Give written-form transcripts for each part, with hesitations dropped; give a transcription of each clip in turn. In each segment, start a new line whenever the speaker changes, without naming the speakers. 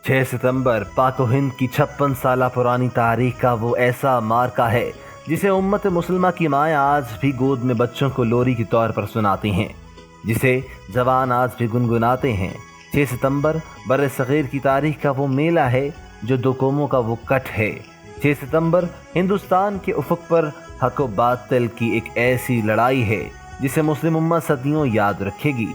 6 सितंबर पाक व हिंद की 56 साल पुरानी तारीख का वो ऐसा मार्का है जिसे उम्मत मुसलमा की माएँ आज भी गोद में बच्चों को लोरी के तौर पर सुनाती हैं, जिसे जवान आज भी गुनगुनाते हैं। 6 सितंबर बर-ए-सग़ीर की तारीख का वो मेला है जो दो कौमों का वो कट है। 6 सितंबर हिंदुस्तान के उफ़क़ पर हक़ व बातिल की एक ऐसी लड़ाई है जिसे मुस्लिम उम्मत सदियों याद रखेगी।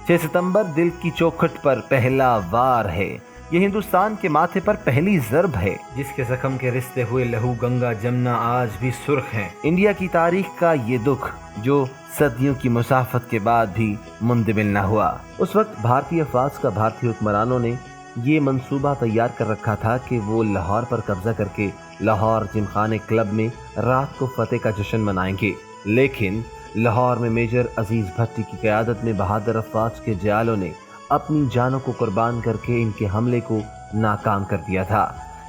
6 सितंबर दिल की चौखट पर पहला वार है, ये हिंदुस्तान के माथे पर पहली ज़रब है जिसके जख्म के रिश्ते हुए लहू गंगा जमुना आज भी सुर्ख हैं। इंडिया की तारीख का ये दुख जो सदियों की मुसाफत के बाद भी मुंदमिल न हुआ। उस वक्त भारतीय अफवाज का भारतीय हुक्मरानों ने ये मंसूबा तैयार कर रखा था कि वो लाहौर पर कब्जा करके लाहौर जिमखाने क्लब में रात को फतेह का जश्न मनाएंगे, लेकिन लाहौर में मेजर अजीज भट्टी की क़यादत में बहादुर अफवाज के जयालों ने अपनी जानों को कुर्बान करके इनके हमले को नाकाम कर दिया था।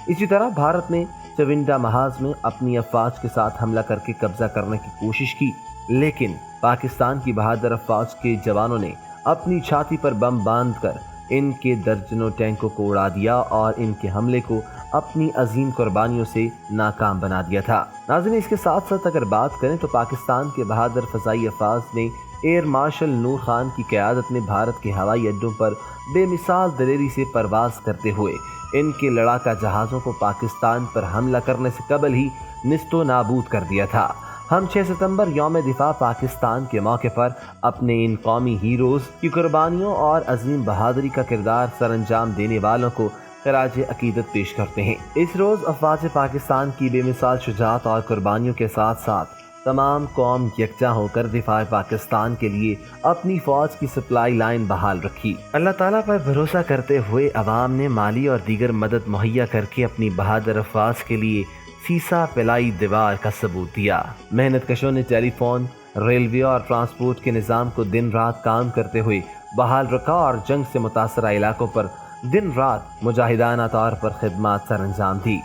इसी तरह भारत ने चविंडा महाज में अपनी अफवाज के साथ हमला करके कब्जा करने की कोशिश की, लेकिन पाकिस्तान की बहादुर अफवाज के जवानों ने अपनी छाती पर बम बांधकर इनके दर्जनों टैंकों को उड़ा दिया और इनके हमले को अपनी अजीम कुर्बानियों से नाकाम बना दिया था। नाज़रीन, इसके साथ साथ अगर बात करें तो पाकिस्तान के बहादुर फ़ज़ाई अफवाज ने एयर मार्शल नूर खान की क़यादत में भारत के हवाई अड्डों पर बेमिसाल दलेरी से परवाज़ करते हुए इनके लड़ाका जहाज़ों को पाकिस्तान पर हमला करने से कबल ही निस्तो नाबूद कर दिया था। हम 6 सितंबर यौम दिफा पाकिस्तान के मौके पर अपने इन कौमी हीरोज़ की कुर्बानियों और अजीम बहादुरी का किरदार सरअंजाम देने वालों को खराज अकीदत पेश करते हैं। इस रोज़ अफवाज पाकिस्तान की बेमिसाल शुजाअत और कुर्बानियों के साथ साथ तमाम कौम यकजा होकर दिफा पाकिस्तान के लिए अपनी फ़ौज की सप्लाई लाइन बहाल रखी। अल्लाह ताला पर भरोसा करते हुए अवाम ने माली और दीगर मदद मुहैया करके अपनी बहादुर अफवाज के लिए सीसा पिलाई दीवार का सबूत दिया। मेहनत कशों ने टेलीफोन, रेलवे और ट्रांसपोर्ट के निज़ाम को दिन रात काम करते हुए बहाल रखा और जंग से मुतासरा इलाकों पर दिन रात मुजाहिदाना तौर पर खिदमत सर अंजाम दी।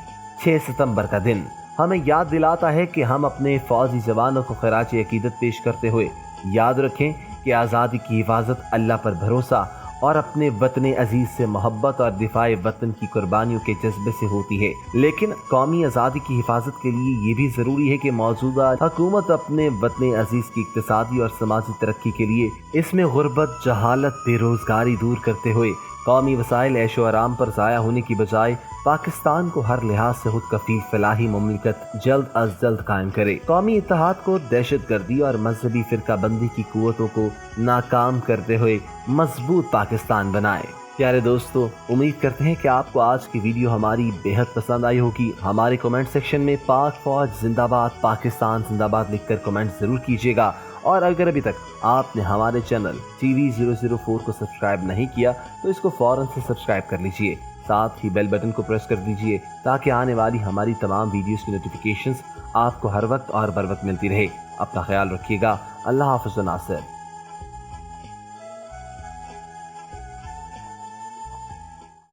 6 सितंबर का दिन हमें याद दिलाता है कि हम अपने फौजी जवानों को खराज अकीदत पेश करते हुए याद रखें कि आज़ादी की हिफाजत अल्लाह पर भरोसा और अपने वतन अजीज़ से मोहब्बत और दिफाए वतन की कुर्बानियों के जज्बे से होती है। लेकिन कौमी आज़ादी की हिफाजत के लिए ये भी ज़रूरी है कि मौजूदा हुकूमत अपने वतन अजीज़ की इक़्तिसादी और समाजी तरक्की के लिए इसमें गुर्बत, जहालत, बेरोज़गारी दूर करते हुए कौमी वसाइल ऐशो आराम पर ज़ाया होने की बजाय पाकिस्तान को हर लिहाज से खुद कफील फलाही मुमलिकत जल्द अज जल्द कायम करे। कौमी इत्तेहाद को दहशत गर्दी और मजहबी फिरका बंदी की कुव्वतों को नाकाम करते हुए मजबूत पाकिस्तान बनाए। प्यारे दोस्तों, उम्मीद करते हैं कि आपको आज की वीडियो हमारी बेहद पसंद आई होगी। हमारे कमेंट सेक्शन में पाक फौज जिंदाबाद, पाकिस्तान जिंदाबाद लिखकर कमेंट जरूर कीजिएगा। और अगर अभी तक आपने हमारे चैनल TV004 को सब्सक्राइब नहीं किया तो इसको फौरन से सब्सक्राइब कर लीजिए, साथ ही बेल बटन को प्रेस कर दीजिए ताकि आने वाली हमारी तमाम वीडियोस की नोटिफिकेशंस आपको हर वक्त और बर वक्त मिलती रहे। अपना ख्याल रखिएगा। अल्लाह हाफ़िज़ नासिर।